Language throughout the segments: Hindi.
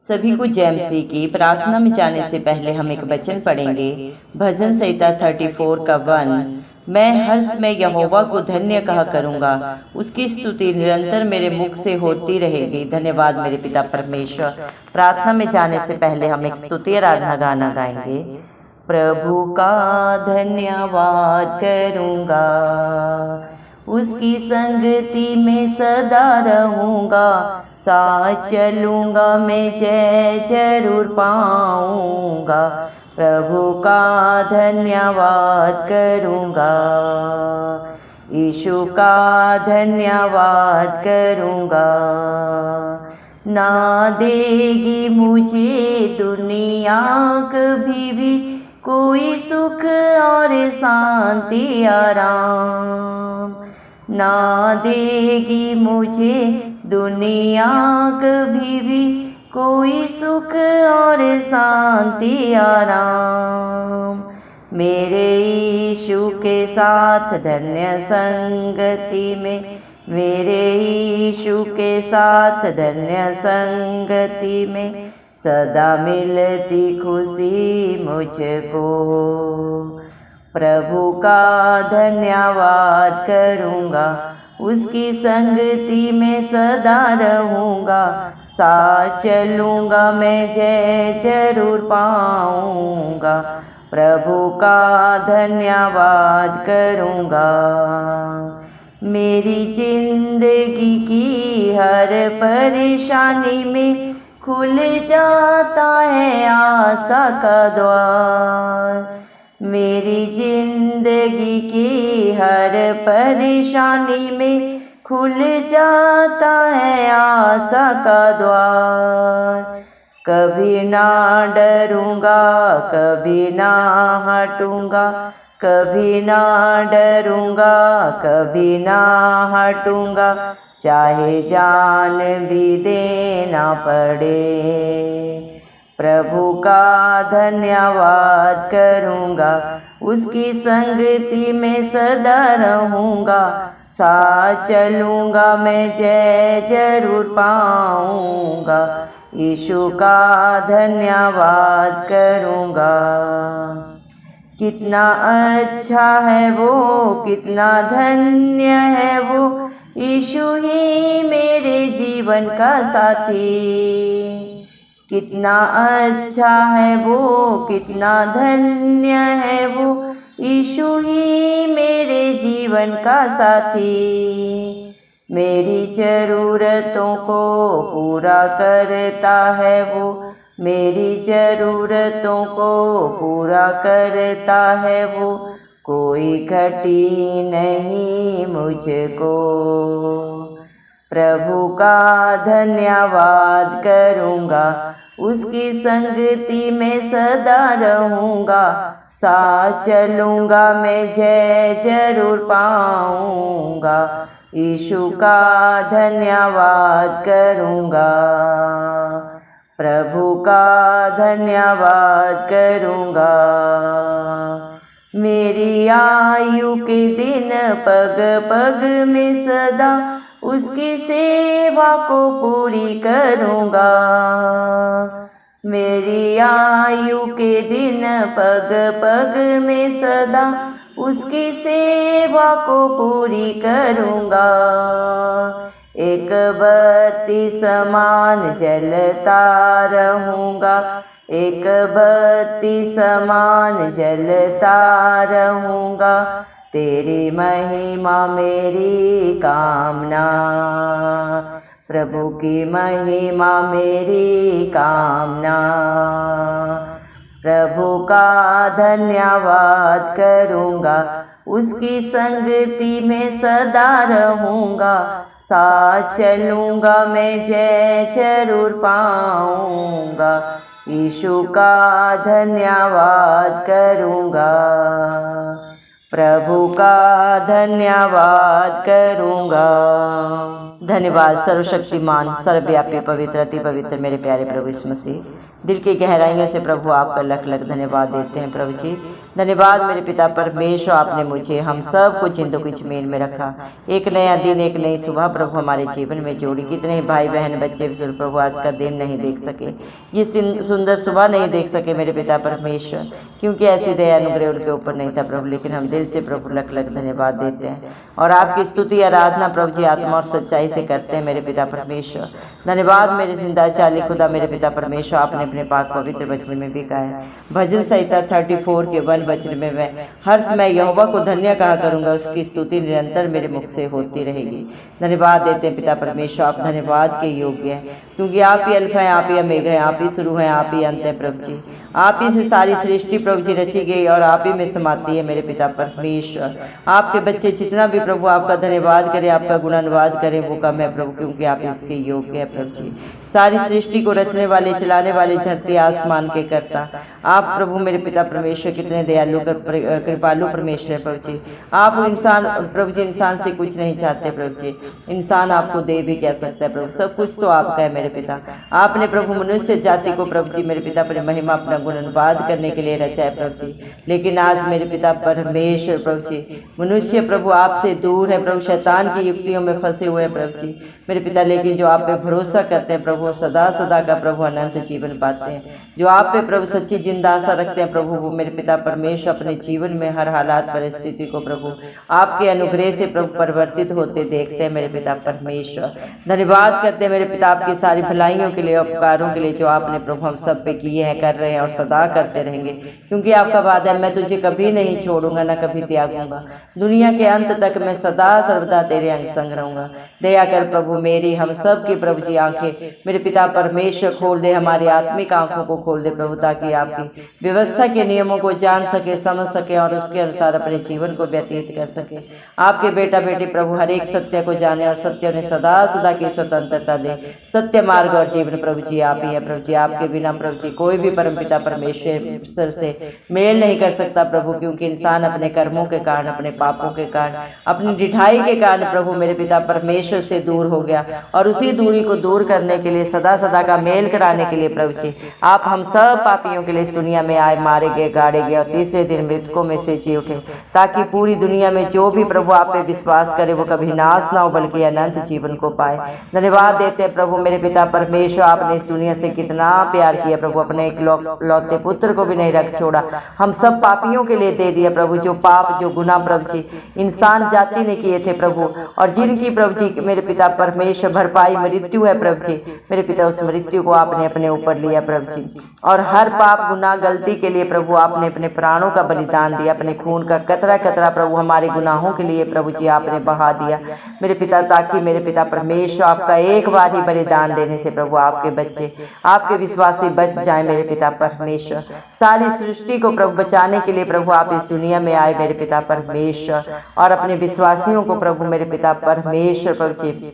सभी को जय मसीह की। प्रार्थना में जाने से पहले हम एक वचन पढ़ेंगे। भजन संहिता 34 का 1। मैं हर समय यहोवा को धन्य कहा करूंगा, उसकी स्तुति निरंतर मेरे मुख से होती रहेगी। धन्यवाद मेरे पिता परमेश्वर। प्रार्थना में जाने से पहले हम एक स्तुति आराधना गाना गाएंगे। प्रभु का धन्यवाद करूंगा, उसकी संगति में सदा रहूंगा, साथ चलूंगा मैं जय जरूर पाऊंगा। प्रभु का धन्यवाद करूंगा, यीशु का धन्यवाद करूंगा। ना देगी मुझे दुनिया कभी भी कोई सुख और शांति आराम, ना देगी मुझे दुनिया कभी भी कोई सुख और शांति आराम। मेरे यीशु के साथ धन्य संगति में, मेरे यीशु के साथ धन्य संगति में सदा मिलती खुशी मुझको। प्रभु का धन्यवाद करूंगा, उसकी संगति में सदा रहूंगा, साथ चलूंगा मैं जय जरूर पाऊंगा। प्रभु का धन्यवाद करूंगा। मेरी जिंदगी की हर परेशानी में खुल जाता है आशा का द्वार। मेरी जिंदगी की हर परेशानी में खुल जाता है आशा का द्वार। कभी ना डरूंगा, कभी ना हटूंगा, कभी ना डरूंगा, कभी ना हटूंगा, चाहे जान भी देना पड़े। प्रभु का धन्यवाद करूंगा, उसकी संगति में सदा रहूंगा, साथ चलूंगा मैं जय जरूर पाऊंगा। यीशु का धन्यवाद करूंगा। कितना अच्छा है वो, कितना धन्य है वो, यीशु ही मेरे जीवन का साथी। कितना अच्छा है वो, कितना धन्य है वो, यीशु ही मेरे जीवन का साथी। मेरी ज़रूरतों को पूरा करता है वो, मेरी ज़रूरतों को पूरा करता है वो, कोई घटी नहीं मुझको। प्रभु का धन्यवाद करूंगा, उसकी संगति में सदा रहूंगा, साथ चलूंगा मैं जय जरूर पाऊंगा। यीशु का धन्यवाद करूंगा, प्रभु का धन्यवाद करूंगा। मेरी आयु के दिन पग पग में सदा उसकी सेवा को पूरी करूंगा। मेरी आयु के दिन पग पग में सदा उसकी सेवा को पूरी करूंगा। एक बत्ती समान जलता रहूंगा, एक बत्ती समान जलता रहूंगा, तेरी महिमा मेरी कामना। प्रभु की महिमा मेरी कामना। प्रभु का धन्यवाद करूंगा, उसकी संगति में सदा रहूंगा, साथ चलूंगा मैं जय जरूर पाऊंगा। यीशु का धन्यवाद करूंगा, प्रभु का धन्यवाद करूंगा। धन्यवाद सर्वशक्तिमान सर्वव्यापी पवित्र अति पवित्र मेरे प्यारे प्रभु यीशु मसीह। दिल की गहराइयों से प्रभु आपका लख लख धन्यवाद देते हैं प्रभु जी। धन्यवाद मेरे पिता परमेश्वर, आपने मुझे हम सब कुछ इंदु की जमीन में रखा। एक नया दिन, एक नई सुबह प्रभु हमारे जीवन में जोड़ी। कितने भाई बहन बच्चे प्रभु आज का दिन नहीं देख सके, ये सुंदर सुबह नहीं देख सके मेरे पिता परमेश्वर, क्योंकि ऐसी दया अनुग्रह उनके ऊपर नहीं था प्रभु। लेकिन हम दिल से प्रभु लख लख धन्यवाद देते हैं और आपकी स्तुति आराधना प्रभु जी आत्मा और सच्चाई से करते हैं मेरे पिता परमेश्वर। धन्यवाद मेरे जिंदा चाली खुदा मेरे पिता परमेश्वर, आपने अपने पाक पवित्र वचन में भी कहा है। भजन संहिता 34 के 1 वचन में मैं हर समय यहोवा को धन्य कहा करूंगा, उसकी स्तुति निरंतर मेरे मुख से होती रहेगी। धन्यवाद देते हैं पिता परमेश्वर, आप धन्यवाद के योग्य हैं, क्योंकि आप ही अल्फा हैं, आप ही ओमेगा हैं, आप ही शुरू हैं, आप ही अंत हैं प्रभु जी। आप ही से सारी सृष्टि प्रभु जी रची गई और आप ही में समाती है मेरे पिता परमेश्वर। आपके बच्चे जितना भी प्रभु आपका धन्यवाद करें, आपका गुणानुवाद करें, वो कम है प्रभु, क्योंकि आप इसके योग्य है प्रभु जी। सारी सृष्टि को रचने वाले, चलाने वाले, धरती आसमान के कर्ता आप प्रभु मेरे पिता परमेश्वर कितने दयालु कृपालु परमेश्वर है प्रभु जी। आप इंसान प्रभु जी इंसान से कुछ नहीं चाहते प्रभु जी, इंसान आपको दे भी क्या सकता है प्रभु, सब कुछ तो आपका है मेरे पिता। आपने प्रभु मनुष्य जाति को प्रभु जी मेरे पिता पर महिमा अपना गुणानुवाद करने के लिए रचा है प्रभु जी। लेकिन आज मेरे पिता परमेश्वर प्रभु जी मनुष्य प्रभु आपसे दूर है प्रभु, शैतान की युक्तियों में फंसे हुए हैं प्रभु जी मेरे पिता। लेकिन जो आप पे भरोसा करते हैं प्रभु, सदा सदा का प्रभु अनंत जीवन पाते हैं। जो आप पे प्रभु सच्ची जिंदा आशा रखते हैं प्रभु, वो मेरे पिता परमेश्वर अपने जीवन में हर हालात परिस्थिति को प्रभु आपके अनुग्रह से प्रभु परिवर्तित होते देखते हैं मेरे पिता परमेश्वर। धन्यवाद करते हैं मेरे पिता आपकी सारी भलाइयों के लिए, उपकारों के लिए जो आपने प्रभु हम सब पे किए हैं, कर रहे हैं और सदा करते रहेंगे, क्योंकि आपका वादा है मैं तुझे कभी नहीं छोड़ूंगा, न कभी त्यागूंगा। दुनिया के अंत तक मैं सदा सर्वदा तेरे अंग संग रहूंगा। दया कर प्रभु मेरी हम सब की प्रभु जी आंखें मेरे पिता परमेश्वर खोल दे, हमारी आत्मिक आंखों को खोल दे प्रभु, ताकि आपकी व्यवस्था के नियमों को जान सके, समझ सके और उसके अनुसार अपने जीवन को व्यतीत कर सके। आपके बेटा बेटी प्रभु हर एक सत्य को जाने और सत्य उन्हें सदा सदा की स्वतंत्रता दे। सत्य मार्ग और जीवन प्रभु जी आप ही है प्रभु जी। आपके बिना प्रभु जी कोई भी परमपिता परमेश्वर से मेल नहीं कर सकता प्रभु, क्योंकि इंसान अपने कर्मों के कारण, अपने पापों के कारण, अपनी ढिठाई के कारण प्रभु मेरे पिता परमेश्वर से दूर हो गया। और उसी दूरी को दूर करने के लिए, सदा सदा का मेल कराने के लिए प्रभु जी आप हम सब पापियों के लिए इस दुनिया में आए, मारे गए, गाड़े गए और तीसरे दिन मृतकों में से जी उठे, ताकि पूरी दुनिया में जो भी प्रभु आप पे विश्वास करे वो कभी नाश ना हो बल्कि अनंत जीवन को पाए। धन्यवाद देते हैं प्रभु मेरे पिता परमेश्वर, आपने इस दुनिया से कितना प्यार किया प्रभु, अपने एक लौते पुत्र को भी नहीं रख छोड़ा, हम सब पापियों के लिए दे दिया प्रभु। जो पाप जो गुनाह प्रभु जी इंसान जाति ने किए थे प्रभु, और जिनकी प्रभु जी मेरे पिता परमेश्वर भरपाई मृत्यु है प्रभु जी मेरे पिता, उस मृत्यु को आपने अपने ऊपर लिया प्रभु जी। और हर पाप गुनाह गलती के लिए प्रभु आपने अपने प्राणों का बलिदान दिया, अपने खून का कतरा कतरा प्रभु हमारे गुनाहों के लिए प्रभु जी आपने बहा दिया मेरे पिता, ताकि मेरे पिता परमेश्वर आपका एक बार ही बलिदान देने से प्रभु आपके बच्चे, आपके विश्वासी बच जाए मेरे पिता परमेश्वर। सारी सृष्टि को प्रभु बचाने के लिए प्रभु आप इस दुनिया में आए मेरे पिता परमेश्वर, और अपने विश्वासियों को प्रभु मेरे पिता परमेश्वर प्रभु जी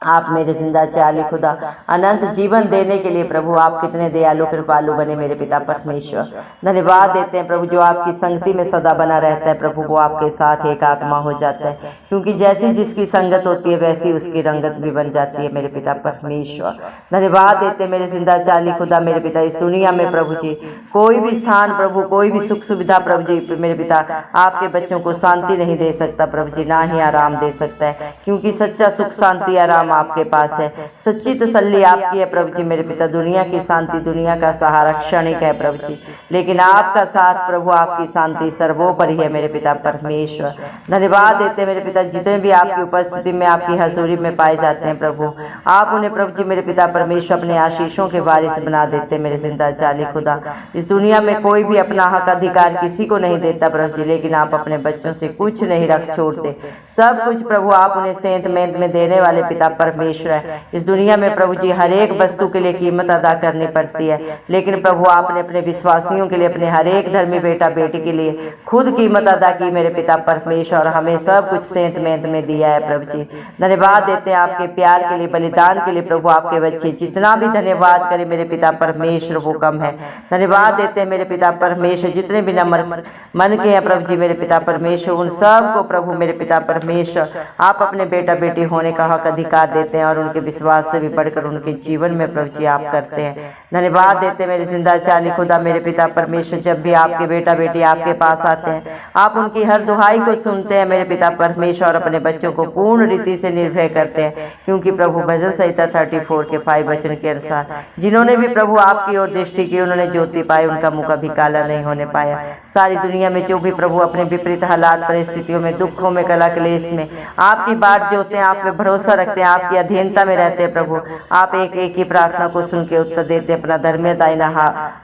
आप मेरे जिंदा चाली खुदा अनंत जीवन देने के लिए प्रभु आप कितने दयालु कृपालु बने मेरे पिता परमेश्वर। धन्यवाद देते हैं प्रभु, जो आपकी संगति में सदा बना रहता है प्रभु वो आपके साथ एक आत्मा हो जाता है, क्योंकि जैसी जिसकी संगत होती है वैसी उसकी रंगत भी बन जाती है मेरे पिता परमेश्वर। धन्यवाद देते हैं मेरे जिंदा चाली खुदा मेरे पिता, इस दुनिया में प्रभु जी कोई भी स्थान प्रभु, कोई भी सुख सुविधा प्रभु जी मेरे पिता आपके बच्चों को शांति नहीं दे सकता प्रभु जी, ना ही आराम दे सकता है, क्योंकि सच्चा सुख शांति आराम आपके पास है। सच्ची तसल्ली आपकी है प्रभु जी मेरे पिता। दुनिया की शांति, दुनिया का सहारा क्षणिक है प्रभु जी, लेकिन आपका साथ प्रभु, आपकी शांति सर्वोपरि है मेरे पिता परमेश्वर। धन्यवाद देते मेरे पिता, जितने भी आपकी उपस्थिति में, आपकी हजूरी में पाए जाते हैं प्रभु, आप उन्हें प्रभु जी मेरे पिता परमेश्वर अपने आशीषों के वारिस बना देते मेरे जिंदा चाली खुदा। इस दुनिया में कोई भी अपना हक अधिकार किसी को नहीं देता प्रभु जी, लेकिन आप अपने बच्चों से कुछ नहीं रख छोड़ते, सब कुछ प्रभु आप उन्हें सेंत मेंत में देने वाले पिता परमेश्वर है। इस दुनिया में प्रभु जी हर एक वस्तु के लिए कीमत अदा करनी पड़ती है, लेकिन प्रभु आपने अपने विश्वासियों के लिए, अपने हर एक धर्मी बेटा बेटी के लिए खुद कीमत अदा की मेरे पिता परमेश्वर, और हमें सब कुछ सेंत मेंत में दिया है प्रभु जी। धन्यवाद देते हैं आपके प्यार के लिए, बलिदान के लिए प्रभु। आपके बच्चे जितना भी धन्यवाद करें मेरे पिता परमेश्वर वो कम है। धन्यवाद देते हैं मेरे पिता परमेश्वर, जितने भी नम्र मन के हैं प्रभु जी मेरे पिता परमेश्वर, उन सब को प्रभु मेरे पिता परमेश्वर आप अपने बेटा बेटी होने का हक अधिकार अधिकार देते हैं और उनके विश्वास से भी बढ़कर उनके जीवन में प्रभु जी आप करते हैं। धन्यवाद देते हैं मेरे जिंदा चाली खुदा मेरे पिता परमेश्वर, जब भी आपके बेटा बेटी आपके पास आते हैं आप उनकी हर दुहाई को सुनते हैं मेरे पिता परमेश्वर, और अपने बच्चों को पूर्ण रीति से निर्भय करते हैं, क्योंकि प्रभु भजन संहिता 34 के 5 वचन के अनुसार जिन्होंने भी प्रभु आपकी ओर दृष्टि की उन्होंने ज्योति पाई, उनका मुंह कभी काला नहीं होने पाया। सारी दुनिया में जो भी प्रभु अपने विपरीत हालात परिस्थितियों में दुखों में कला क्लेश में आपकी बाट जोते हैं, आप पे भरोसा रखते हैं, आपकी अधीनता में रहते हैं प्रभु, आप एक एक की प्रार्थना को सुन के उत्तर देते हैं, अपना धर्म दाहिना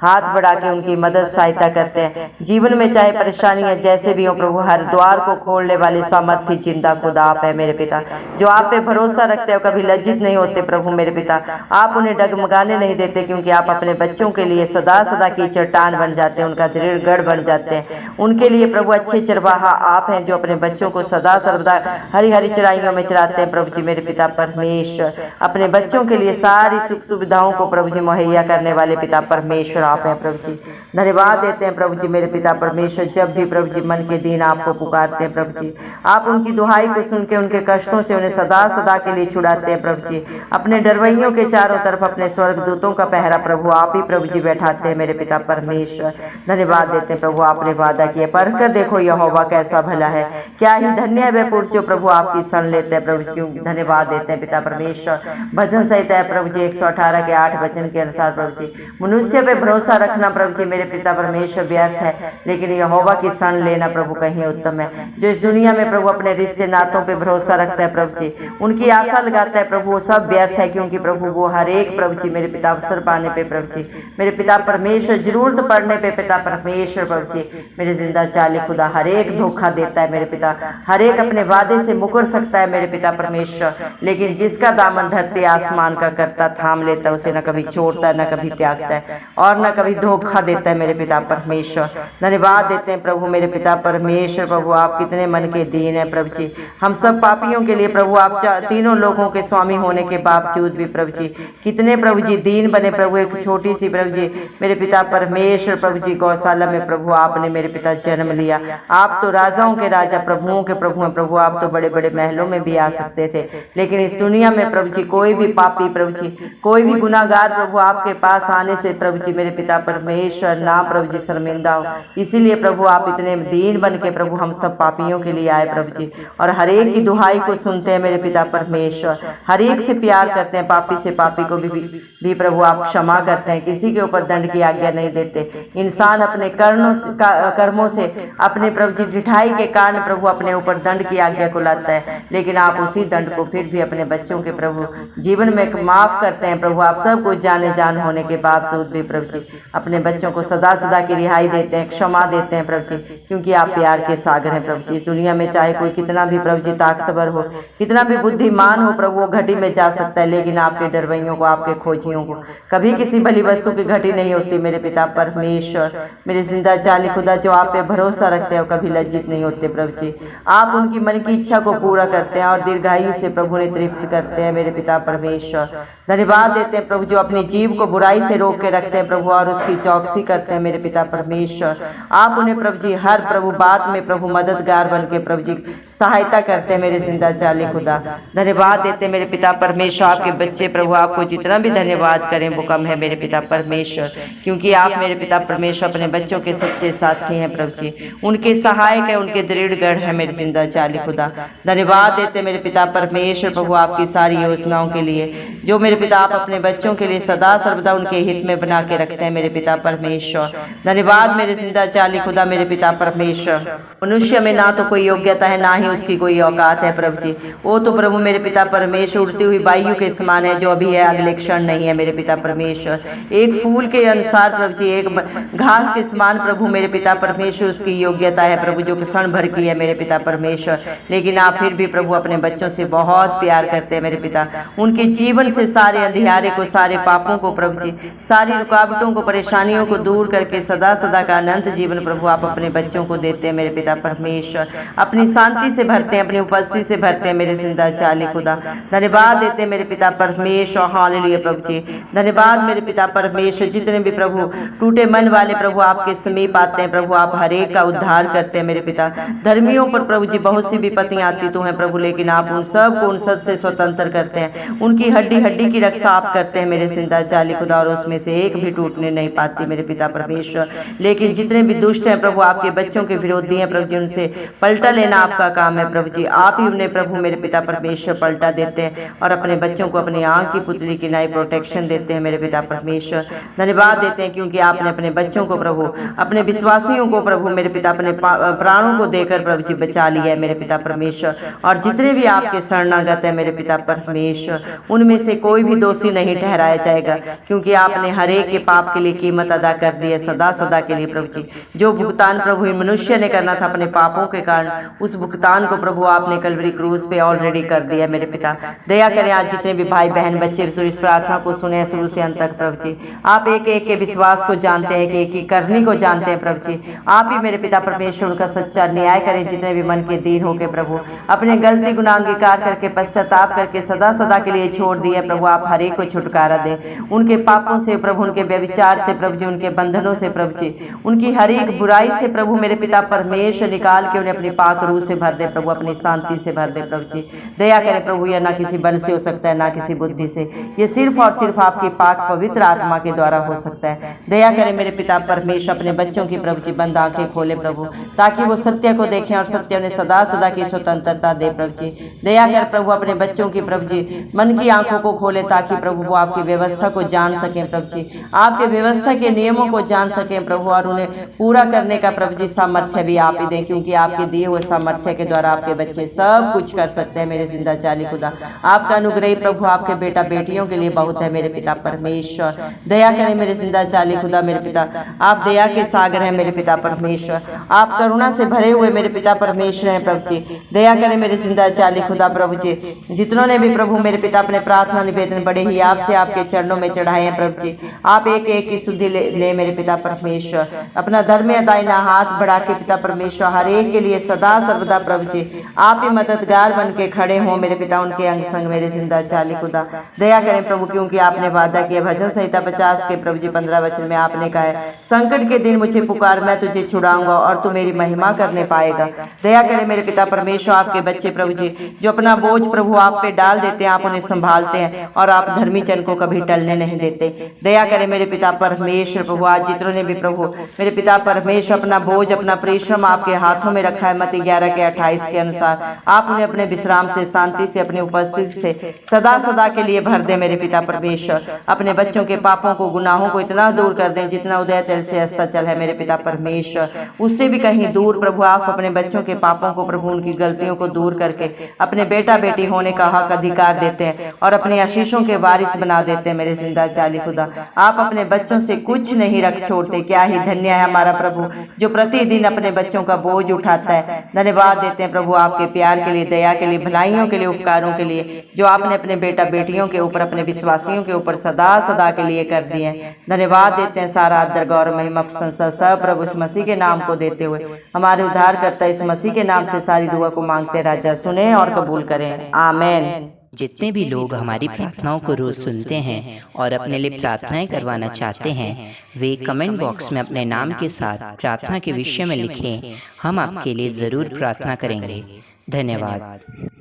हाथ बढ़ा के उनकी मदद सहायता करते हैं। जीवन में चाहे परेशानियां जैसे भी हो प्रभु, हर द्वार को खोलने वाले सामर्थ्य जिंदा खुदा आप है मेरे पिता, जो आप पे भरोसा रखते हो, कभी लज्जित नहीं होते प्रभु मेरे पिता, आप उन्हें डगमगाने नहीं देते, क्योंकि आप अपने बच्चों के लिए सदा सदा की चट्टान बन जाते हैं, उनका दृढ़ गढ़ बन जाते हैं। उनके लिए प्रभु अच्छे चरवाहा आप हैं, जो अपने बच्चों को सदा सर्वदा हरी हरी चराइयों में चराते हैं प्रभु जी मेरे पिता परमेश्वर। अपने बच्चों के लिए सारी सुख सुविधाओं को प्रभु जी मुहैया करने वाले पिता परमेश्वर आप हैं प्रभु जी। धन्यवाद देते हैं प्रभु जी मेरे पिता परमेश्वर, जब भी प्रभु जी मन के दिन आपको पुकारते हैं प्रभु जी, आप उनकी दुहाई को सुन के उनके कष्टों से उन्हें सदा सदा के लिए छुड़ाते हैं प्रभु जी। अपने डरवैयों के चारों तरफ अपने स्वर्गदूतों का पहरा प्रभु आप ही प्रभु जी बैठाते हैं मेरे पिता परमेश्वर। धन्यवाद देते हैं प्रभु, आपने वादा किया, पढ़कर देखो यहोवा कैसा भला है, क्या ही धन्य है वह पुरुष जो प्रभु आपकी शरण लेते हैं प्रभु जी। क्यों धन्यवाद देते हैं पिता परमेश्वर। भजन संहिता है प्रभु जी 118 के 8 वचन के अनुसार प्रभु जी, मनुष्य पे भरोसा रखना प्रभु जी मेरे पिता परमेश्वर व्यर्थ है, लेकिन यहोवा की शरण लेना प्रभु कहीं उत्तम है। जो इस दुनिया में प्रभु अपने रिश्ते नातों पे भरोसा रखता है प्रभु जी, उनकी आशा लगाता है प्रभु, वो सब व्यर्थ है, क्योंकि प्रभु वो हर एक प्रभु जी मेरे पिता अवसर पाने पे प्रभु जी मेरे पिता परमेश्वर, जरूरत पड़ने पे पिता परमेश्वर प्रभु जी मेरे जिंदा चाली खुदा हर एक धोखा देता है मेरे पिता, हर एक अपने वादे से मुकर सकता है मेरे पिता परमेश्वर, लेकिन जिसका दामन धरती आसमान का करता थाम लेता है, उसे न कभी छोड़ता है न कभी त्यागता है और न कभी धोखा देता है मेरे पिता परमेश्वर। धन्यवाद देते हैं प्रभु मेरे पिता परमेश्वर, प्रभु आप कितने मन के दीन है प्रभु जी, हम सब पापियों के लिए प्रभु आप तीनों लोगों के स्वामी होने के बावजूद भी प्रभु जी कितने प्रभु जी दीन बने प्रभु। एक छोटी सी प्रभु जी मेरे पिता परमेश्वर प्रभु जी गौशाला में प्रभु आपने मेरे पिता जन्म लिया। आप तो राजाओं के राजा प्रभुओं के प्रभु हैं प्रभु, आप तो बड़े बड़े महलों में भी आ सकते थे, लेकिन इस दुनिया में प्रभु जी कोई भी पापी प्रभु जी कोई भी गुनाहगार प्रभु आपके पास आने से प्रभु जी मेरे पिता परमेश्वर ना प्रभु जी शर्मिंदा हो। इसीलिए प्रभु आप इतने दीन बन के प्रभु हम सब पापियों के लिए आए प्रभु जी, और हर एक की दुहाई को सुनते हैं मेरे पिता परमेश्वर, हर एक से प्यार करते हैं, पापी से पापी को भी प्रभु आप क्षमा करते हैं, किसी के ऊपर दंड की आज्ञा नहीं देते। इंसान अपने कर्मों से अपने प्रभु जी ढिठाई के कारण प्रभु अपने ऊपर दंड की आज्ञा को लाता है, लेकिन आप उसी दंड को फिर भी अपने बच्चों के प्रभु जीवन में माफ करते हैं प्रभु। आप सब कुछ जाने जान होने के बावजूद भी प्रभु जी अपने बच्चों को सदा सदा की रिहाई देते हैं, क्षमा देते हैं प्रभु जी, क्योंकि आप प्यार के सागर हैं प्रभु जी। इस दुनिया में चाहे कोई कितना भी प्रभु जी ताकतवर हो, कितना भी बुद्धिमान हो प्रभु, वो घटी में जा सकता है, लेकिन आपके डरवैयों को आपके खोजियों को कभी किसी भली वस्तु की घटी नहीं होती मेरे पिता परमेश्वर। मेरे जिंदा चाली खुदा जो आप पे भरोसा रखते हो कभी लज्जित नहीं होते प्रभु जी, आप उनकी मन की इच्छा को पूरा करते हैं और दीर्घायु से प्रभु ने तृप्त करते हैं मेरे पिता परमेश्वर। धन्यवाद देते हैं प्रभु जो अपनी जीव को बुराई से रोक के रखते हैं प्रभु और उसकी चौकसी करते हैं मेरे पिता परमेश्वर। आप उन्हें प्रभु जी हर प्रभु बात में प्रभु मददगार बन के प्रभु जी सहायता करते हैं मेरे जिंदा चाली खुदा। धन्यवाद देते हैं मेरे पिता परमेश्वर, आपके बच्चे प्रभु आपको जितना भी धन्यवाद करें वो कम है मेरे पिता परमेश्वर, क्योंकि आप मेरे पिता परमेश्वर अपने बच्चों के सच्चे साथी हैं प्रभु जी, उनके सहायक है, उनके दृढ़ गढ़ है मेरे जिंदा चाली खुदा। धन्यवाद देते मेरे पिता परमेश्वर प्रभु आपकी सारी योजनाओं के लिए जो मेरे पिता आप अपने बच्चों के लिए सदा सर्वदा उनके हित में बना के रखते हैं मेरे पिता परमेश्वर। धन्यवाद मेरे जिंदा चाली खुदा मेरे पिता परमेश्वर। मनुष्य में ना तो कोई योग्यता है ना ही उसकी कोई औकात है प्रभु जी, वो तो प्रभु मेरे पिता परमेश्वर उड़ती हुई वायु के समान है, जो अभी है अगले क्षण नहीं है मेरे पिता परमेश्वर। एक फूल के अनुसार प्रभु जी एक घास के समान प्रभु मेरे पिता परमेश्वर उसकी योग्यता है प्रभु जो क्षण भर की है मेरे पिता परमेश्वर, लेकिन आप फिर भी प्रभु अपने बच्चों से बहुत प्यार करते हैं मेरे पिता। उनके जीवन से सारे अंधियारे को, सारे पापों को प्रभु जी, सारी रुकावटों को, परेशानियों को दूर करके सदा सदा का अनंत जीवन प्रभु आप अपने बच्चों को देते हैं मेरे पिता परमेश्वर। अपनी शांति से भरते हैं, अपनी उपस्थिति से भरते हैं मेरे जिंदा जाली खुदा। धन्यवाद देते हैं मेरे पिता परमेश्वर, हालेलुया प्रभु जी। धन्यवाद मेरे पिता परमेश्वर, जितने भी प्रभु टूटे मन वाले प्रभु आपके समीप आते हैं प्रभु, आप हर एक का उद्धार करते हैं मेरे पिता। धर्मियों पर प्रभु जी बहुत सी विपत्तियां आती तो हैं प्रभु, लेकिन आप उन सब को उन सब से स्वतंत्र करते हैं, उनकी हड्डी हड्डी की रक्षा आप करते हैं मेरे जिंदा जाली खुदा, और उसमें से एक भी टूटने नहीं पाती मेरे पिता परमेश्वर। लेकिन जितने भी दुष्ट हैं प्रभु, आपके बच्चों के विरोधी हैं प्रभु जी, उनसे पलटा लेना आपका काम है प्रभु जी। आप ही उन्हें प्रभु मेरे पिता परमेश्वर पलटा देते हैं और अपने बच्चों को अपनी आंख की पुतली की नई प्रोटेक्शन देते हैं मेरे पिता परमेश्वर। धन्यवाद देते हैं क्योंकि आपने अपने बच्चों को प्रभु, अपने विश्वासियों को प्रभु मेरे पिता अपने प्राणों को देकर प्रभु जी बचा लिया है मेरे पिता परमेश्वर। और जितने भी आपके शरणागत है मेरे पिता परमेश्वर, उनमें से कोई भी दोषी नहीं ठहराया जाएगा, क्योंकि आपने हर एक के पाप के लिए कीमत अदा कर दी है सदा सदा के लिए प्रभु जी। जो भुगतान प्रभु मनुष्य ने करना था अपने पापों के कारण, उस भुगतान को प्रभु आपने कलवरी क्रूस पे ऑलरेडी कर दिया मेरे पिता। दया करें आज जितने भी भाई बहन बच्चे इस प्रार्थना को सुने शुरू से अंत तक प्रभु जी। आप एक एक के विश्वास को जानते हैं, एक एक करनी को जानते हैं प्रभु जी। आप ही मेरे पिता परमेश्वर उनका सच्चा न्याय करें, जितने भी मन के दीन हो के प्रभु अपने गलती गुनाह अंगीकार करके पश्चाताप करके सदा सदा के लिए छोड़ दिए प्रभु, आप हर एक को छुटकारा दें उनके पापों से प्रभु, उनके व्यभिचार से प्रभु जी, उनके बंधनों से प्रभु जी, उनकी हर एक बुराई से प्रभु मेरे पिता परमेश्वर निकाल के उन्हें अपनी पाक रूह से भर दे प्रभु, अपनी शांति से भर दे प्रभु जी। दया करें प्रभु, यह ना किसी बल से हो सकता है ना किसी बुद्धि से, ये सिर्फ और सिर्फ आपकी पाक पवित्र आत्मा के द्वारा हो सकता है। दया करें मेरे पिता परमेश्वर, अपने बच्चों की प्रभु जी बंद आंखें खोले प्रभु, ताकि वो सत्य को देखें और सत्य उन्हें सदा सदा की स्वतंत्रता दे प्रभु जी। दया कर प्रभु अपने बच्चों की प्रभु जी मन की आंखों को खोले, ताकि प्रभु वो आपकी व्यवस्था को जान सकें प्रभु जी, आपके व्यवस्था के नियमों को जान सकें प्रभु, और उन्हें पूरा करने का प्रभु जी सामर्थ्य भी आप ही दें, क्योंकि आपके दिए हुए सामर्थ्य के द्वारा आपके बच्चे सब कुछ कर सकते हैं मेरे जिंदा जाली खुदा। आपका अनुग्रह प्रभु आपके बेटा बेटियों के लिए बहुत है मेरे पिता परमेश्वर। दया करें मेरे जिंदा जाली खुदा मेरे पिता, आप दया के सागर हैं मेरे पिता परमेश्वर, आप करुणा से भरे हुए मेरे पिता परमेश्वर हैं प्रभु जी। दया करें मेरे जिंदा जाली खुदा प्रभु जी, जितनों ने भी प्रभु मेरे पिता अपने प्रार्थना निवेदन बड़े ही आपसे आपके चरणों में चढ़ाए हैं प्रभु जी, आप एक एक की शुद्धि ले मेरे पिता परमेश्वर, अपना धर्म दाहिना हाथ बढ़ा के पिता परमेश्वर हर एक के लिए सदा सर्वदा प्रभु जी आप ही मददगार बन के खड़े हों मेरे पिता, उनके अंग संग मेरे जिंदा जाली खुदा। दया करें प्रभु, क्योंकि आपने वादा किया भजन संहिता 50 के प्रभु जी 15 वचन में आपने कहा है, संकट के दिन मुझे पुकार मैं तुझे छुड़ाऊंगा और तू मेरी महिमा करने पाएगा। दया करें मेरे पिता परमेश्वर, आपके बच्चे प्रभु जी जो अपना बोझ प्रभु आप पे डाल देते हैं, आप उन्हें संभालते हैं और आप धर्मी जन को कभी टलने नहीं देते। दया करें मेरे पिता परमेश्वर प्रभु, आज जितनों ने भी प्रभु मेरे पिता परमेश्वर अपना बोझ अपना परिश्रम आपके हाथों में रखा है, मत्ती 11 के 28 के अनुसार आप उन्हें अपने विश्राम से शांति से अपनी उपस्थिति से सदा सदा के लिए भर दे मेरे पिता परमेश्वर। अपने बच्चों के पापों को गुनाहों को इतना दूर कर दें जितना उदयाचल से अस्ताचल है मेरे पिता परमेश्वर, उससे भी कहीं दूर प्रभु आप अपने बच्चों के पापों को प्रभु उनकी गलतियों को दूर करके अपने बेटा बेटी होने का हक अधिकार देते हैं और अपने आशीषों के वारिस बना देते हैं मेरे जिंदा जाली खुदा। आप अपने बच्चों से कुछ नहीं रख छोड़ते, क्या ही धन्य है हमारा प्रभु जो प्रतिदिन अपने बच्चों का बोझ उठाता है। धन्यवाद देते हैं प्रभु आपके प्यार के लिए, दया के लिए, भलाइयों के लिए, उपकारों के लिए जो आपने अपने बेटा बेटियों के ऊपर अपने विश्वासियों के ऊपर सदा सदा के लिए कर दिए हैं। धन्यवाद देते हैं, सारा आदर गौरव महिमा प्रशंसा सब प्रभु इस मसीह के नाम को देते हुए हमारे उद्धारकर्ता इस मसीह के नाम से सारी दुआ को मांगते राजा सुने और कबूल करें, आमीन। जितने भी लोग हमारी प्रार्थनाओं को रोज सुनते हैं और अपने लिए प्रार्थनाएं करवाना चाहते हैं, वे कमेंट बॉक्स में अपने नाम के साथ प्रार्थना के विषय में लिखें, हम आपके लिए ज़रूर प्रार्थना करेंगे। धन्यवाद।